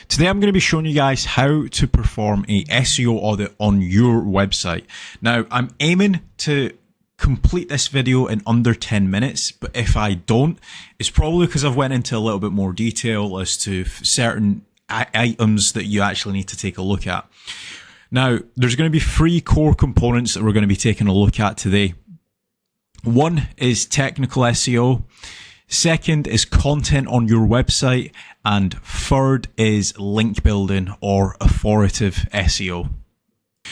Today I'm going to be showing you guys how to perform a SEO audit on your website. Now I'm aiming to complete this video in under 10 minutes, but if I don't, it's probably because I've went into a little bit more detail as to certain items that you actually need to take a look at. Now there's going to be three core components that we're going to be taking a look at today. One is technical SEO. Second is content on your website, and third is link building or authoritative SEO.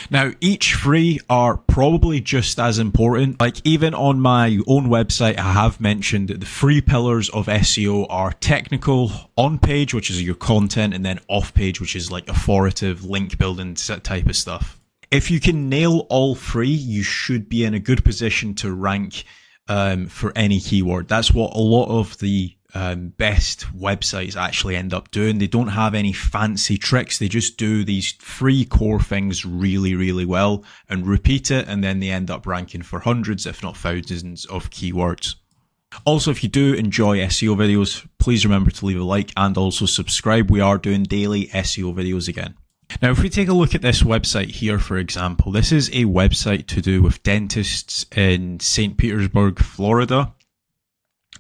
Now, each three are probably just as important. Like even on my own website, I have mentioned that the three pillars of SEO are technical, on page, which is your content, and then off page, which is like authoritative, link building type of stuff. If you can nail all three, you should be in a good position to rank for any keyword. That's what a lot of the best websites actually end up doing. They don't have any fancy tricks. They just do these three core things really, really well and repeat it, and then they end up ranking for hundreds, if not thousands of keywords. Also, if you do enjoy SEO videos, please remember to leave a like and also subscribe. We are doing daily SEO videos again. Now, if we take a look at this website here, for example, this is a website to do with dentists in St. Petersburg, Florida.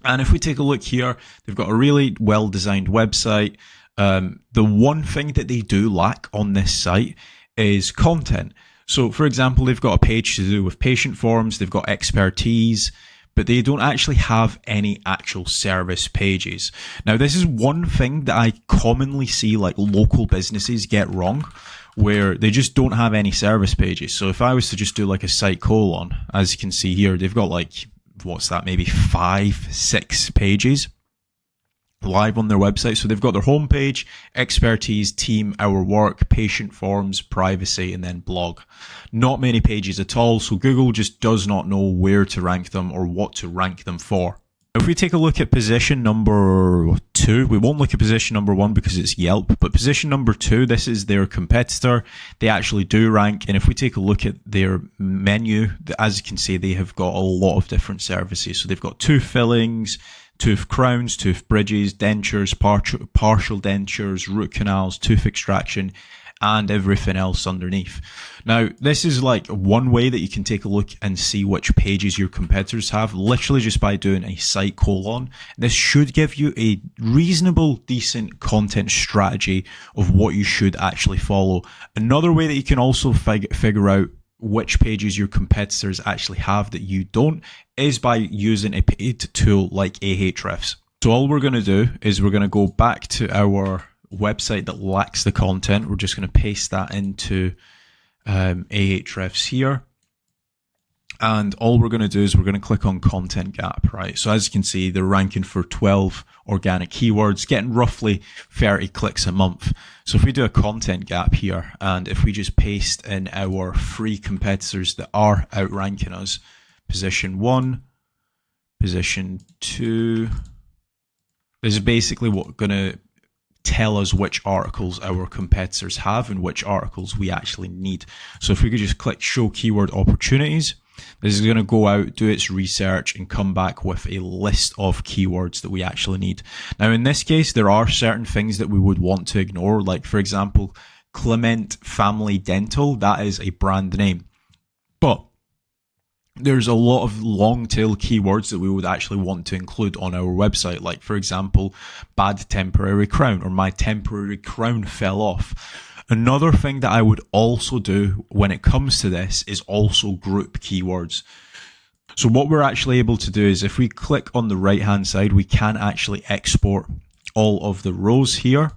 And if we take a look here, they've got a really well-designed website. The one thing that they do lack on this site is content. So, for example, they've got a page to do with patient forms, they've got expertise, but they don't actually have any actual service pages. Now, this is one thing that I commonly see like local businesses get wrong, where they just don't have any service pages. So if I was to just do like a site colon, as you can see here, they've got like, what's that, maybe 5-6 pages live on their website. So they've got their homepage, expertise, team, our work, patient forms, privacy, and then blog. Not many pages at all, so Google just does not know where to rank them or what to rank them for. If we take a look at position number 2, we won't look at position number 1 because it's Yelp, but position number 2, this is their competitor. They actually do rank, and if we take a look at their menu, as you can see, they have got a lot of different services. So they've got tooth fillings, tooth crowns, tooth bridges, dentures, partial dentures, root canals, tooth extraction, and everything else underneath. Now, this is like one way that you can take a look and see which pages your competitors have, literally just by doing a site colon. This should give you a reasonable, decent content strategy of what you should actually follow. Another way that you can also figure out which pages your competitors actually have that you don't is by using a paid tool like Ahrefs. So all we're going to do is we're going to go back to our website that lacks the content. We're just going to paste that into Ahrefs here. And all we're going to do is we're going to click on content gap, right? So as you can see, they're ranking for 12 organic keywords, getting roughly 30 clicks a month. So if we do a content gap here, and if we just paste in our three competitors that are outranking us, position 1, position 2, this is basically what's going to tell us which articles our competitors have and which articles we actually need. So if we could just click show keyword opportunities, this is going to go out, do its research, and come back with a list of keywords that we actually need. Now, in this case, there are certain things that we would want to ignore, like, for example, Clement Family Dental. That is a brand name. But there's a lot of long tail keywords that we would actually want to include on our website, like, for example, bad temporary crown, or my temporary crown fell off. Another thing that I would also do when it comes to this is also group keywords. So what we're actually able to do is if we click on the right hand side, we can actually export all of the rows here.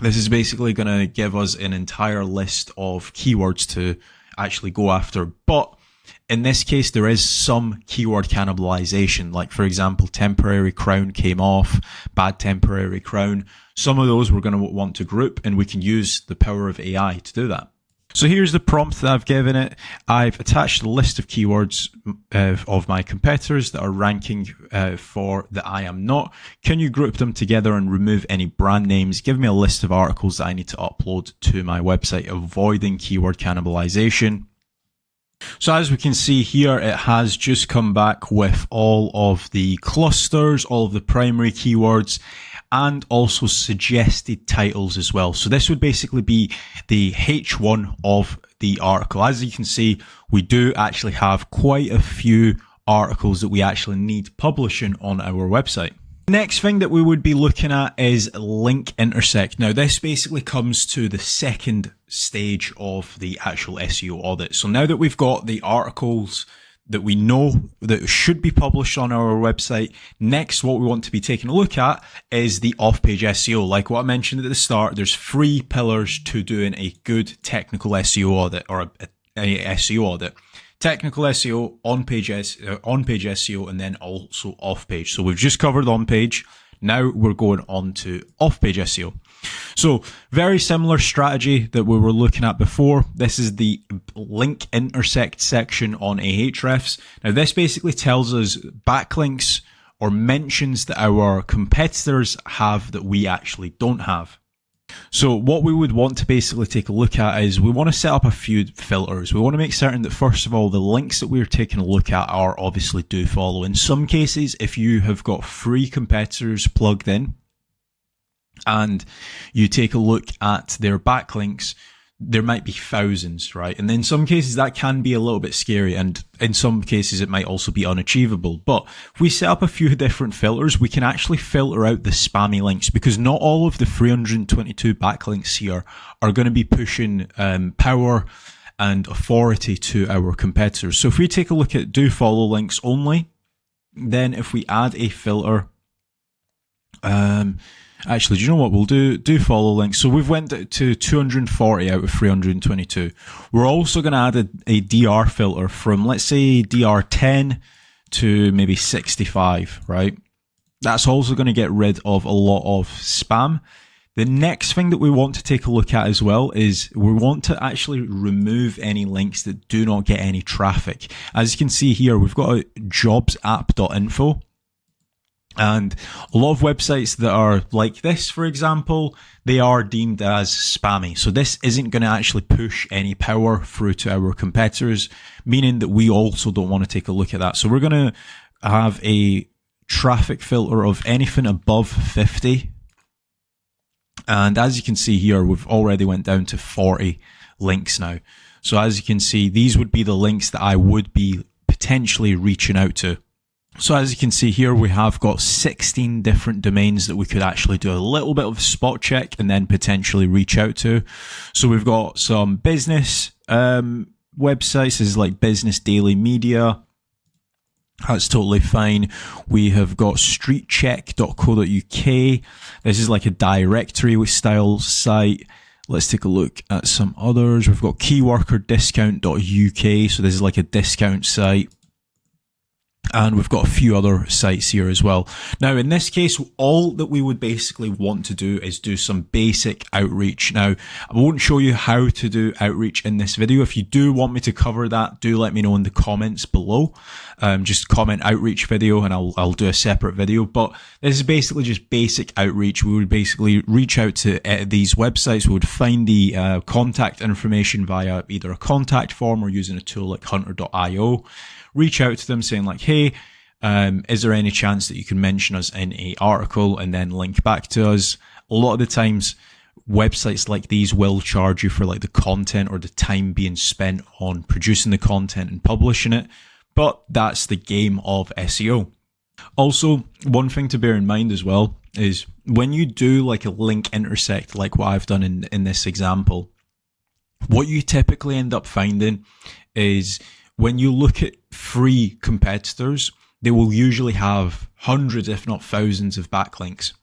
This is basically going to give us an entire list of keywords to actually go after. But in this case, there is some keyword cannibalization, like, for example, temporary crown came off, bad temporary crown. Some of those we're going to want to group, and we can use the power of AI to do that. So here's the prompt that I've given it. I've attached a list of keywords of my competitors that are ranking for that I am not. Can you group them together and remove any brand names? Give me a list of articles that I need to upload to my website, avoiding keyword cannibalization. So as we can see here, it has just come back with all of the clusters, all of the primary keywords, and also suggested titles as well. So this would basically be the H1 of the article. As you can see, we do actually have quite a few articles that we actually need publishing on our website. Next thing that we would be looking at is link intersect. Now this basically comes to the second stage of the actual SEO audit. So now that we've got the articles that we know that should be published on our website, next what we want to be taking a look at is the off-page SEO. Like what I mentioned at the start, there's 3 pillars to doing a good technical SEO audit, or a SEO audit. Technical SEO, on-page SEO, and then also off-page. So we've just covered on-page. Now we're going on to off-page SEO. So very similar strategy that we were looking at before. This is the link intersect section on Ahrefs. Now this basically tells us backlinks or mentions that our competitors have that we actually don't have. So what we would want to basically take a look at is we want to set up a few filters. We want to make certain that first of all, the links that we're taking a look at are obviously do follow. In some cases, if you have got 3 competitors plugged in and you take a look at their backlinks, there might be thousands, right? And in some cases that can be a little bit scary, and in some cases it might also be unachievable. But if we set up a few different filters, we can actually filter out the spammy links, because not all of the 322 backlinks here are going to be pushing power and authority to our competitors. So if we take a look at do follow links only, then if we add a filter, actually, do you know what we'll do follow links. So we've went to 240 out of 322. We're also going to add a DR filter from, let's say, DR 10 to maybe 65, right? That's also going to get rid of a lot of spam. The next thing that we want to take a look at as well is we want to actually remove any links that do not get any traffic. As you can see here, we've got a jobsapp.info. And a lot of websites that are like this, for example, they are deemed as spammy. So this isn't going to actually push any power through to our competitors, meaning that we also don't want to take a look at that. So we're going to have a traffic filter of anything above 50. And as you can see here, we've already went down to 40 links now. So as you can see, these would be the links that I would be potentially reaching out to. So as you can see here, we have got 16 different domains that we could actually do a little bit of a spot check and then potentially reach out to. So we've got some business websites, this is like Business Daily Media. That's totally fine. We have got streetcheck.co.uk. This is like a directory style site. Let's take a look at some others. We've got keyworkerdiscount.uk. So this is like a discount site. And we've got a few other sites here as well. Now, in this case, all that we would basically want to do is do some basic outreach. Now, I won't show you how to do outreach in this video. If you do want me to cover that, do let me know in the comments below. Just comment outreach video and I'll do a separate video. But this is basically just basic outreach. We would basically reach out to these websites. We would find the contact information via either a contact form or using a tool like hunter.io. Reach out to them saying like, hey, is there any chance that you can mention us in a article, and then link back to us. A lot of the times websites like these will charge you for like the content or the time being spent on producing the content and publishing it, but that's the game of SEO. Also, one thing to bear in mind as well is when you do like a link intersect, like what I've done in this example, what you typically end up finding is when you look at 3 competitors, they will usually have hundreds, if not thousands, of backlinks.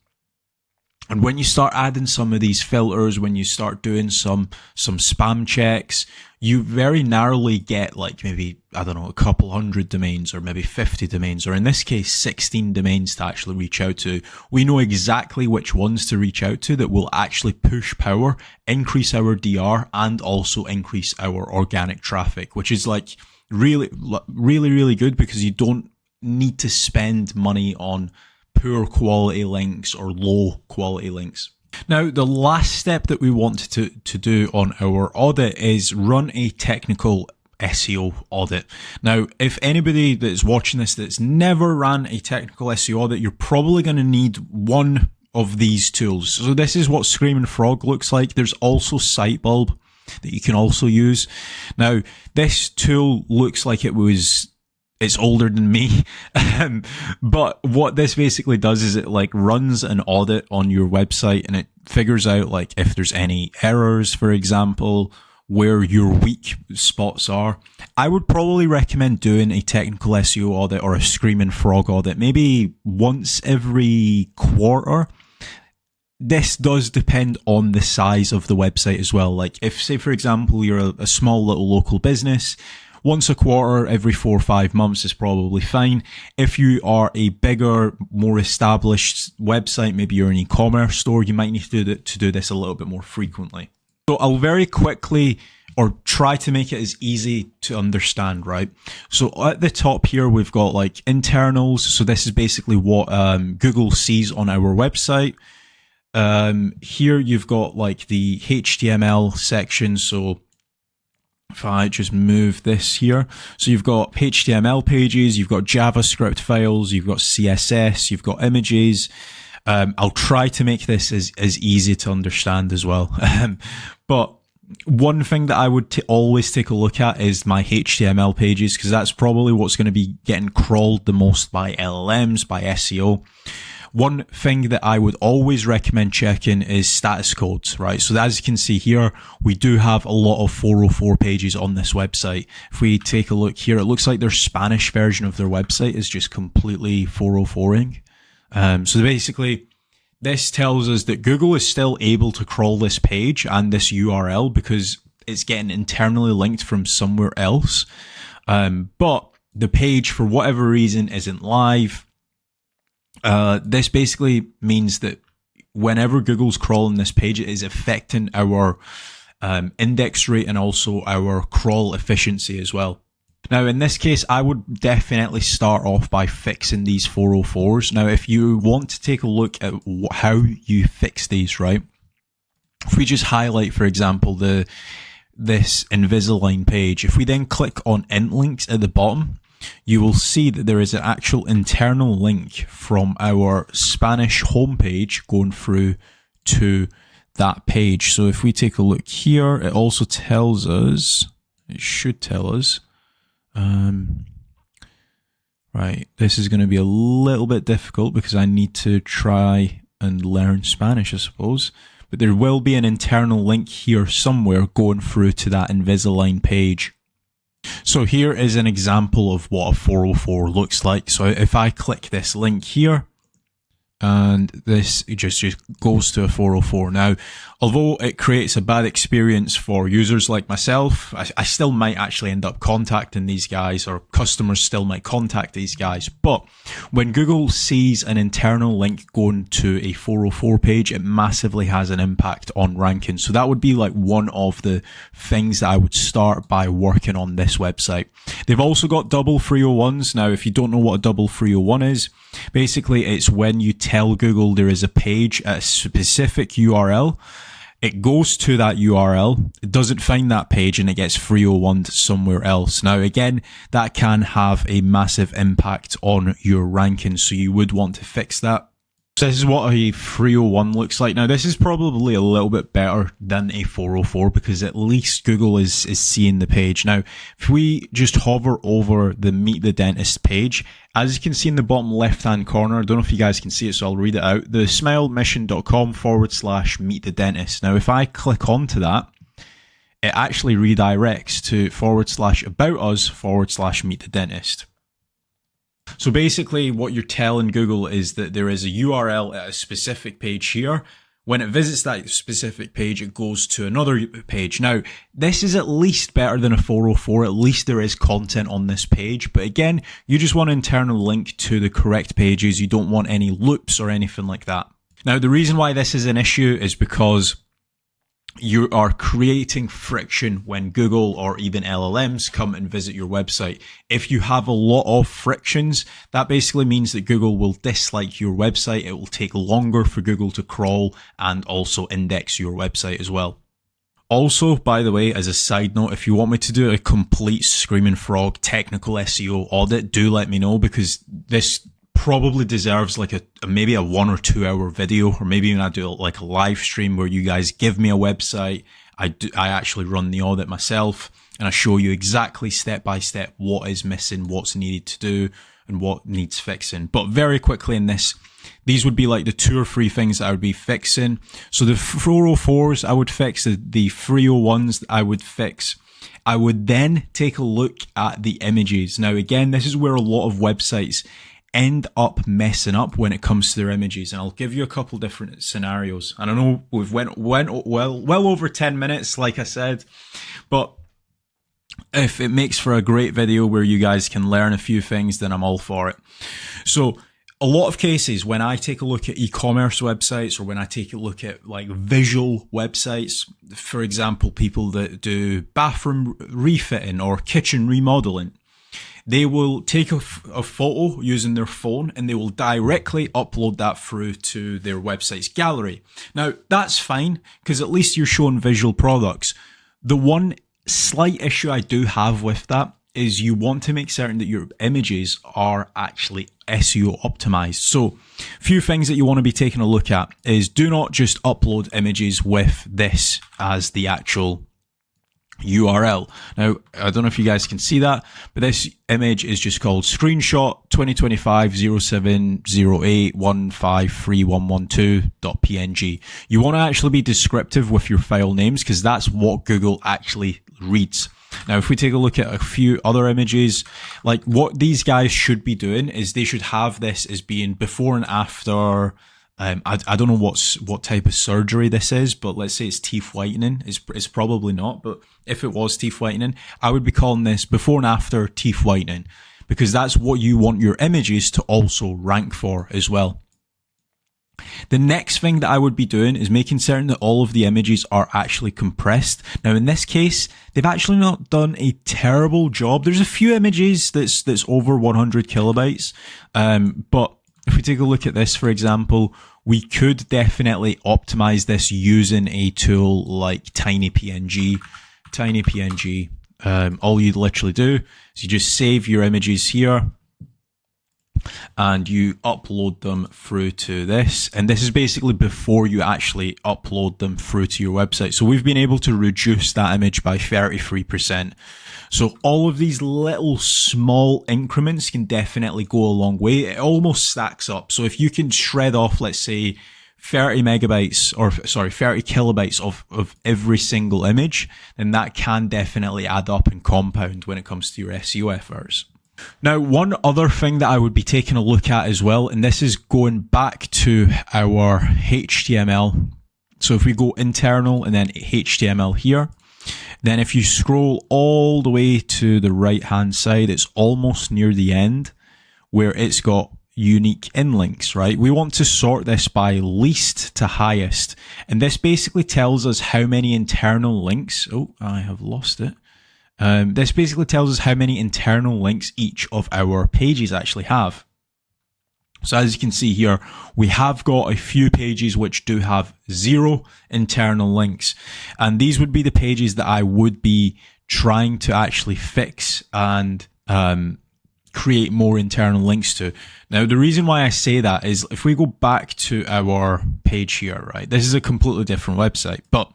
And when you start adding some of these filters, when you start doing some spam checks, you very narrowly get like maybe, I don't know, a couple hundred domains or maybe 50 domains, or in this case, 16 domains to actually reach out to. We know exactly which ones to reach out to that will actually push power, increase our DR, and also increase our organic traffic, which is like really good because you don't need to spend money on poor quality links or low quality links. Now, the last step that we want to do on our audit is run a technical SEO audit. Now, if anybody that's watching this that's never ran a technical SEO audit, you're probably going to need one of these tools. So this is what Screaming Frog looks like. There's also Sitebulb that you can also use. Now, this tool looks like it's older than me. But what this basically does is it like runs an audit on your website, and it figures out like if there's any errors, for example, where your weak spots are. I would probably recommend doing a technical SEO audit or a Screaming Frog audit, maybe once every quarter. This does depend on the size of the website as well. Like if, say, for example, you're a small little local business, once a quarter, every 4 or 5 months is probably fine. If you are a bigger, more established website, maybe you're an e-commerce store, you might need to do this a little bit more frequently. So I'll very quickly, or try to make it as easy to understand, right? So at the top here, we've got like internals. So this is basically what Google sees on our website. Here you've got like the HTML section. So if I just move this here, so you've got HTML pages, you've got JavaScript files, you've got CSS, you've got images. I'll try to make this as easy to understand as well. But one thing that I would always take a look at is my HTML pages, because that's probably what's going to be getting crawled the most by LLMs, by SEO. One thing that I would always recommend checking is status codes, right? So as you can see here, we do have a lot of 404 pages on this website. If we take a look here, it looks like their Spanish version of their website is just completely 404ing. So basically, this tells us that Google is still able to crawl this page and this URL because it's getting internally linked from somewhere else. But the page, for whatever reason, isn't live. This basically means that whenever Google's crawling this page, it is affecting our index rate and also our crawl efficiency as well. Now, in this case, I would definitely start off by fixing these 404s. Now, if you want to take a look at how you fix these, right? If we just highlight, for example, this Invisalign page, if we then click on int links at the bottom, you will see that there is an actual internal link from our Spanish homepage going through to that page. So if we take a look here, it also tells us, it should tell us, right, this is going to be a little bit difficult because I need to try and learn Spanish, I suppose. But there will be an internal link here somewhere going through to that Invisalign page. So here is an example of what a 404 looks like. So if I click this link here, and this just goes to a 404. Now, although it creates a bad experience for users like myself, I still might actually end up contacting these guys, or customers still might contact these guys. But when Google sees an internal link going to a 404 page, it massively has an impact on ranking. So that would be like one of the things that I would start by working on this website. They've also got double 301s. Now, if you don't know what a double 301 is, basically it's when you tell Google there is a page at a specific URL, it goes to that URL, it doesn't find that page, and it gets 301'd somewhere else. Now, again, that can have a massive impact on your ranking, so you would want to fix that. So this is what a 301 looks like. Now, this is probably a little bit better than a 404 because at least Google is seeing the page. Now, if we just hover over the Meet the Dentist page, as you can see in the bottom left-hand corner, I don't know if you guys can see it, so I'll read it out. The smilemission.com/meet the dentist. Now, if I click onto that, it actually redirects to /about us/meet the dentist. So basically what you're telling Google is that there is a URL at a specific page here. When it visits that specific page, it goes to another page. Now, this is at least better than a 404. At least there is content on this page. But again, you just want an internal link to the correct pages. You don't want any loops or anything like that. Now, the reason why this is an issue is because you are creating friction when Google or even LLMs come and visit your website. If you have a lot of frictions, that basically means that Google will dislike your website. It will take longer for Google to crawl and also index your website as well. Also, by the way, as a side note, if you want me to do a complete Screaming Frog technical SEO audit, do let me know, because this probably deserves like maybe a 1 or 2 hour video, or maybe even I do like a live stream where you guys give me a website. I actually run the audit myself, and I show you exactly step by step what is missing, what's needed to do, and what needs fixing. But very quickly in this, these would be like the 2 or 3 things that I would be fixing. So the 404s I would fix, the 301s I would fix. I would then take a look at the images. Now again, this is where a lot of websites end up messing up when it comes to their images, and I'll give you a couple different scenarios. And I know we've went well over 10 minutes, like I said, but if it makes for a great video where you guys can learn a few things, then I'm all for it. So a lot of cases when I take a look at e-commerce websites, or when I take a look at like visual websites, for example, people that do bathroom refitting or kitchen remodeling, they will take a photo using their phone and they will directly upload that through to their website's gallery. Now, that's fine because at least you're showing visual products. The one slight issue I do have with that is you want to make certain that your images are actually SEO optimized. So a few things that you want to be taking a look at is, do not just upload images with this as the actual URL. Now, I don't know if you guys can see that, but this image is just called screenshot 2025-0708-153-112.png. You want to actually be descriptive with your file names because that's what Google actually reads. Now, if we take a look at a few other images, like what these guys should be doing is they should have this as being before and after. I don't know what type of surgery this is, but let's say it's teeth whitening. It's probably not, but if it was teeth whitening, I would be calling this before and after teeth whitening, because that's what you want your images to also rank for as well. The next thing that I would be doing is making certain that all of the images are actually compressed. Now, in this case, they've actually not done a terrible job. There's a few images that's over 100 kilobytes, but if we take a look at this, for example, we could definitely optimize this using a tool like TinyPNG. All you literally do is you just save your images here and you upload them through to this. And this is basically before you actually upload them through to your website. So we've been able to reduce that image by 33%. So all of these little small increments can definitely go a long way. It almost stacks up. So if you can shred off, let's say 30 kilobytes of every single image, then that can definitely add up and compound when it comes to your SEO efforts. Now, one other thing that I would be taking a look at as well, and this is going back to our HTML. So if we go internal and then HTML here, then if you scroll all the way to the right hand side, it's almost near the end where it's got unique inlinks, right? We want to sort this by least to highest. And this basically tells us how many internal links. Oh, I have lost it. This basically tells us how many internal links each of our pages actually have. So as you can see here, we have got a few pages which do have 0 internal links. And these would be the pages that I would be trying to actually fix and create more internal links to. Now, the reason why I say that is if we go back to our page here, right, this is a completely different website. But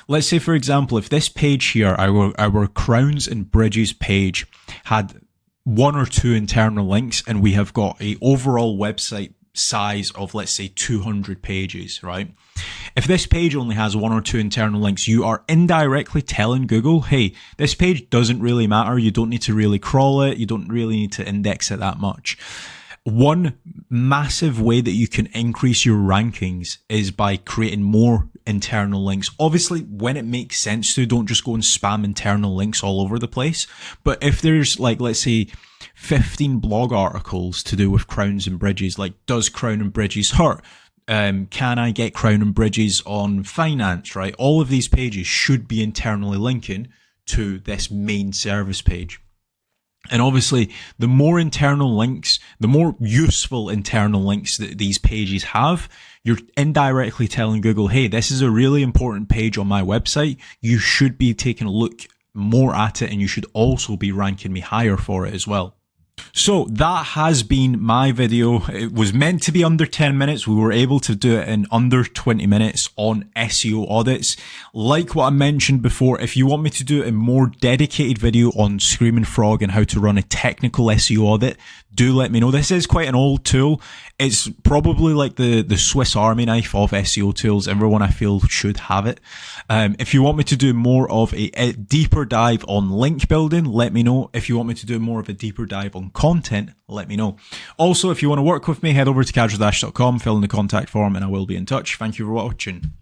let's say, for example, if this page here, our crowns and bridges page had 1 or 2 internal links, and we have got a overall website size of, let's say, 200 pages, right? If this page only has 1 or 2 internal links, you are indirectly telling Google, hey, this page doesn't really matter. You don't need to really crawl it. You don't really need to index it that much. One massive way that you can increase your rankings is by creating more internal links. Obviously, when it makes sense to, don't just go and spam internal links all over the place. But if there's, like, let's say 15 blog articles to do with crowns and bridges, like, does crown and bridges hurt? Can I get crown and bridges on finance, right? All of these pages should be internally linking to this main service page. And obviously, the more internal links, the more useful internal links that these pages have, you're indirectly telling Google, hey, this is a really important page on my website. You should be taking a look more at it, and you should also be ranking me higher for it as well. So that has been my video. It was meant to be under 10 minutes. We were able to do it in under 20 minutes on SEO audits. Like what I mentioned before, if you want me to do a more dedicated video on Screaming Frog and how to run a technical SEO audit, do let me know. This is quite an old tool. It's probably like the Swiss Army knife of SEO tools. Everyone I feel should have it. If you want me to do more of a deeper dive on link building, let me know. If you want me to do more of a deeper dive on content, let me know. Also, if you want to work with me, head over to kasra-.com, fill in the contact form, and I will be in touch. Thank you for watching.